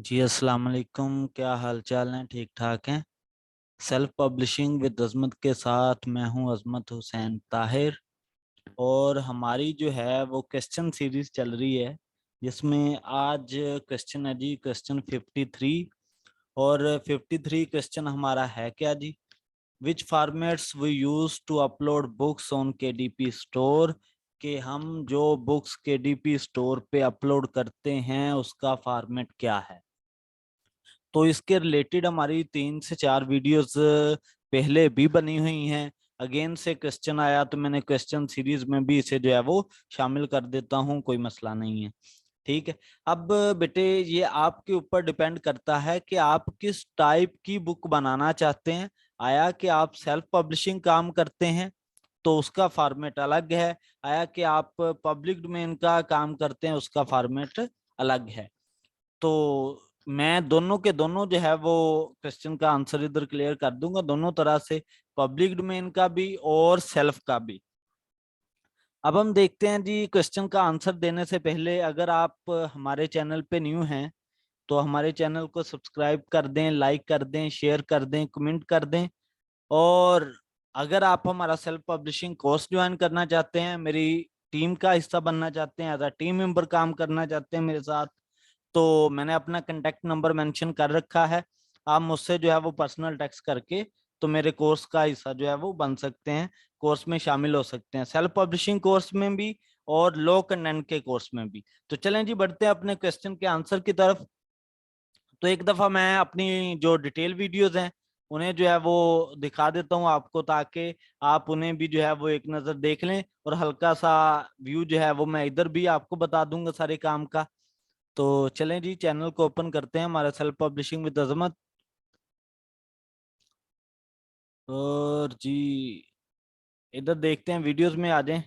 जी अस्सलाम वालेकुम। क्या हाल चाल है? ठीक ठाक हैं? सेल्फ पब्लिशिंग विद अजमत के साथ मैं हूं अजमत हुसैन ताहिर। और हमारी जो है वो क्वेश्चन सीरीज चल रही है, जिसमें आज क्वेश्चन है जी क्वेश्चन 53। और 53 क्वेश्चन हमारा है क्या जी? Which formats we use to upload books on KDP store. कि हम जो बुक्स केडीपी स्टोर पे अपलोड करते हैं उसका फॉर्मेट क्या है। तो इसके रिलेटेड हमारी 3 से 4 वीडियोस पहले भी बनी हुई हैं। अगेन से क्वेश्चन आया तो मैंने क्वेश्चन सीरीज में भी इसे जो है वो शामिल कर देता हूँ, कोई मसला नहीं है। ठीक है। अब बेटे ये आपके ऊपर डिपेंड करता है कि आप किस टाइप की बुक बनाना चाहते हैं। आया कि आप सेल्फ पब्लिशिंग काम करते हैं तो उसका फॉर्मेट अलग है। आया कि आप पब्लिक डोमेन का काम करते हैं उसका फॉर्मेट अलग है। तो मैं दोनों के दोनों जो है वो क्वेश्चन का आंसर इधर क्लियर कर दूंगा, दोनों तरह से, पब्लिक डोमेन का भी और सेल्फ का भी। अब हम देखते हैं जी क्वेश्चन का आंसर देने से पहले, अगर आप हमारे चैनल पे न्यू हैं तो हमारे चैनल को सब्सक्राइब कर दें, लाइक कर दें, शेयर कर दें, कमेंट कर दें। और अगर आप हमारा सेल्फ पब्लिशिंग कोर्स ज्वाइन करना चाहते हैं, मेरी टीम का हिस्सा बनना चाहते हैं, एज अ टीम मेंबर काम करना चाहते हैं मेरे साथ, तो मैंने अपना कांटेक्ट नंबर मेंशन कर रखा है। आप मुझसे जो है वो पर्सनल टेक्स्ट करके तो मेरे कोर्स का हिस्सा जो है वो बन सकते हैं, कोर्स में शामिल हो सकते हैं, सेल्फ पब्लिशिंग कोर्स में भी और लो कंटेंट के कोर्स में भी। तो चलें जी बढ़ते हैं अपने क्वेश्चन के आंसर की तरफ। तो एक दफा मैं अपनी जो डिटेल वीडियोस हैं उन्हें जो है वो दिखा देता हूं आपको, ताकि आप उन्हें भी जो है वो एक नजर देख लें, और हल्का सा व्यू जो है वो मैं इधर भी आपको बता दूंगा सारे काम का। तो चलें जी चैनल को ओपन करते हैं हमारा सेल्फ पब्लिशिंग विद अजमत। और जी इधर देखते हैं, वीडियोस में आ जाएं।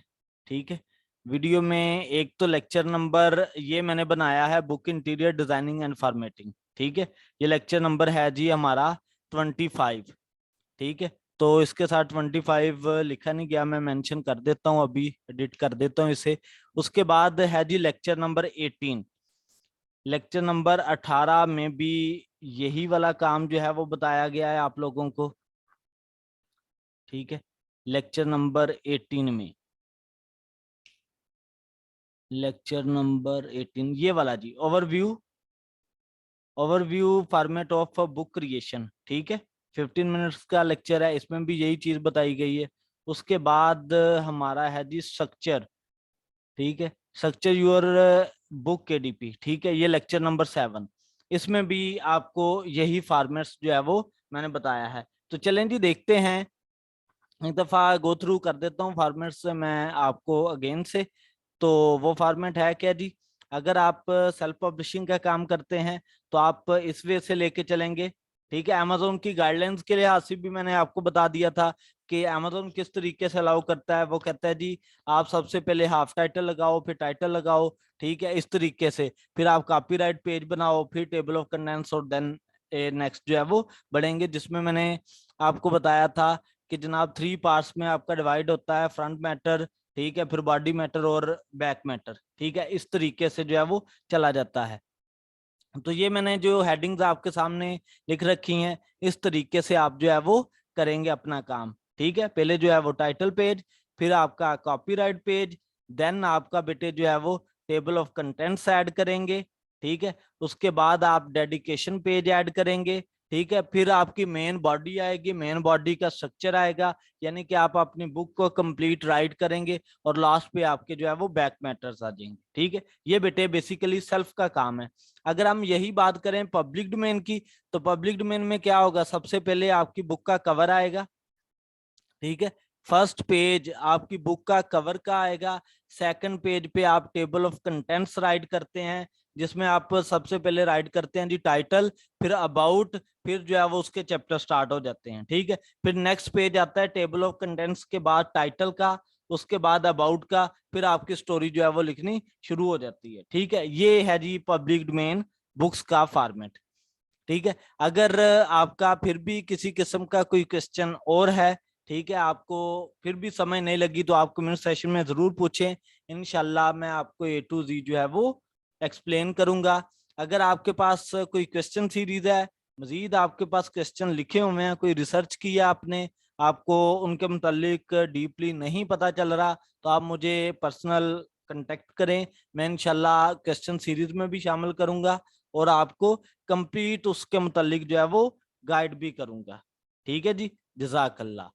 ठीक है। वीडियो में एक तो लेक्चर नंबर ये मैंने बनाया है, book interior designing and formatting. ठीक है। ये लेक्चर नंबर है जी हमारा 25। ठीक है। तो इसके साथ 25 लिखा नहीं गया, मैं मेंशन कर देता हूँ, अभी एडिट कर देता हूँ इसे। उसके बाद है जी लेक्चर नंबर 18। लेक्चर नंबर 18 में भी यही वाला काम जो है वो बताया गया है आप लोगों को। ठीक है। लेक्चर नंबर 18 में, लेक्चर नंबर 18 ये वाला जी, overview, overview format of book creation. ठीक है। 15 मिनट्स का लेक्चर है, इसमें भी यही चीज बताई गई है। उसके बाद हमारा है जी स्ट्रक्चर। ठीक है। Structure your book KDP. ठीक है। ये लेक्चर नंबर 7। इसमें भी आपको यही फॉर्मेट्स जो है वो मैंने बताया है। तो चलें जी देखते हैं, एक दफा गो थ्रू कर देता हूँ फॉर्मेट्स मैं आपको अगेन से। तो वो फॉर्मेट है क्या जी? अगर आप सेल्फ पब्लिशिंग का काम करते हैं तो आप इस वे से लेके चलेंगे। ठीक है। अमेजोन की गाइडलाइंस के लिहाज से भी मैंने आपको बता दिया था कि अमेजोन किस तरीके से अलाउ करता है। वो कहता है जी आप सबसे पहले हाफ टाइटल लगाओ, फिर टाइटल लगाओ। ठीक है। इस तरीके से फिर आप कॉपीराइट पेज बनाओ, फिर टेबल ऑफ कंटेंट्स, और देन नेक्स्ट जो है वो बढ़ेंगे, जिसमें मैंने आपको बताया था कि जनाब 3 पार्ट्स में आपका डिवाइड होता है, फ्रंट मैटर, ठीक है, फिर बॉडी मैटर और बैक मैटर। ठीक है। इस तरीके से जो है वो चला जाता है। तो ये मैंने जो हेडिंग्स आपके सामने लिख रखी हैं, इस तरीके से आप जो है वो करेंगे अपना काम। ठीक है। पहले जो है वो टाइटल पेज, फिर आपका कॉपीराइट पेज, देन आपका बेटे जो है वो टेबल ऑफ कंटेंट्स ऐड करेंगे। ठीक है। उसके बाद आप डेडिकेशन पेज ऐड करेंगे। ठीक है। फिर आपकी मेन बॉडी आएगी, मेन बॉडी का स्ट्रक्चर आएगा, यानी कि आप अपनी बुक को कंप्लीट राइट करेंगे, और लास्ट पे आपके जो है वो बैक मैटर्स आ जाएंगे। ठीक है। ये बेटे बेसिकली सेल्फ का काम है। अगर हम यही बात करें पब्लिक डोमेन की, तो पब्लिक डोमेन में क्या होगा? सबसे पहले आपकी बुक का कवर आएगा। ठीक है। फर्स्ट पेज आपकी बुक का कवर का आएगा। सेकंड पेज पे आप टेबल ऑफ कंटेंट्स राइट करते हैं, जिसमें आप सबसे पहले राइट करते हैं जी टाइटल, फिर अबाउट, फिर जो है वो उसके चैप्टर स्टार्ट हो जाते हैं। ठीक है। फिर नेक्स्ट पेज आता है टेबल ऑफ कंटेंट्स के बाद टाइटल का, उसके बाद अबाउट का, फिर आपकी स्टोरी जो है वो लिखनी शुरू हो जाती है। ठीक है। ये है जी पब्लिक डोमेन बुक्स का फॉर्मेट। ठीक है। अगर आपका फिर भी किसी किस्म का कोई क्वेश्चन और है, ठीक है, आपको फिर भी समय नहीं लगी, तो आप कमेंट सेशन में जरूर पूछें। इंशाल्लाह मैं आपको A to Z जो है वो एक्सप्लेन करूंगा। अगर आपके पास कोई क्वेश्चन सीरीज है, मजीद आपके पास क्वेश्चन लिखे हुए हैं, कोई रिसर्च किया आपने, आपको उनके मुतालिक डीपली नहीं पता चल रहा, तो आप मुझे पर्सनल कांटेक्ट करें। मैं इंशाल्लाह क्वेश्चन सीरीज में भी शामिल करूंगा और आपको कंप्लीट उसके मुतालिक जो है वो गाइड भी करूंगा। ठीक है जी, जज़ाकल्लाह।